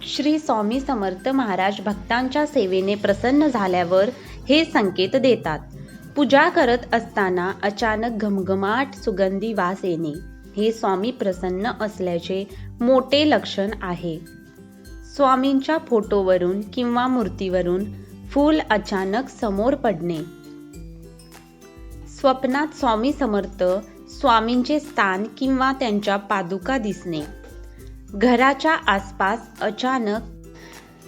श्री स्वामी समर्थ महाराज भक्तांच्या सेवेने प्रसन्न झाल्यावर हे संकेत देतात. पूजा करत असताना अचानक घमघमाट सुगंधी वास येणे हे स्वामी प्रसन्न असल्याचे मोठे लक्षण आहे. स्वामींच्या फोटोवरून किंवा मूर्तीवरून फूल अचानक समोर पडणे. स्वप्नात स्वामी समर्थ स्वामींचे स्थान किंवा त्यांच्या पादुका दिसणे. घराच्या आसपास अचानक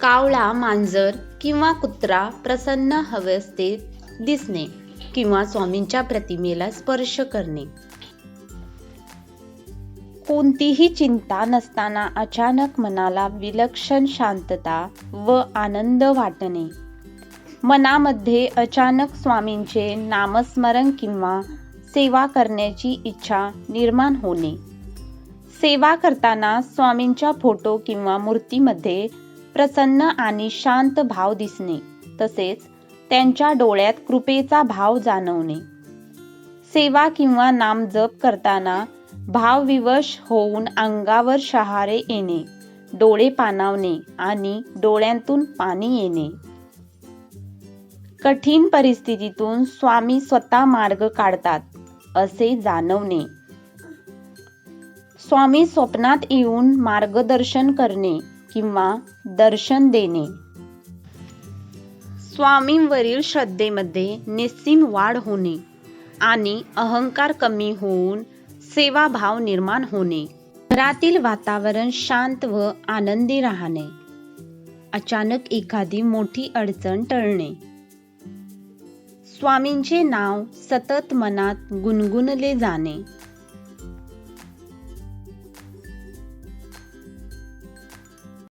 कावळा, मांजर किंवा कुत्रा प्रसन्न अवस्थेत दिसणे किंवा स्वामींच्या प्रतिमेला स्पर्श करणे. कोणतीही चिंता नसताना अचानक मनाला विलक्षण शांतता व आनंद वाटणे. मनामध्ये अचानक स्वामींचे नामस्मरण किंवा सेवा करण्याची इच्छा निर्माण होणे. सेवा करताना स्वामींच्या फोटो किंवा मूर्तीमध्ये प्रसन्न आणि शांत भाव दिसणे, तसेच त्यांच्या डोळ्यात कृपेचा भाव जाणवणे. सेवा किंवा नामजप करताना भावविवश होऊन अंगावर शहारे येणे, डोळे पाणावणे आणि डोळ्यांतून पाणी येणे. कठीण परिस्थितीतून स्वामी स्वतः मार्ग काढतात असे जाणवणे. स्वामी स्वप्नात येऊन मार्गदर्शन करणे किंवा दर्शन देणे. स्वामींवरील श्रद्धेमध्ये निस्सीम वाढ होणे आणि अहंकार कमी होऊन सेवाभाव निर्माण होणे. घरातील वातावरण शांत व आनंदी राहणे. अचानक एखादी मोठी अडचण टळणे. स्वामींचे नाव सतत मनात गुणगुणले जाणे.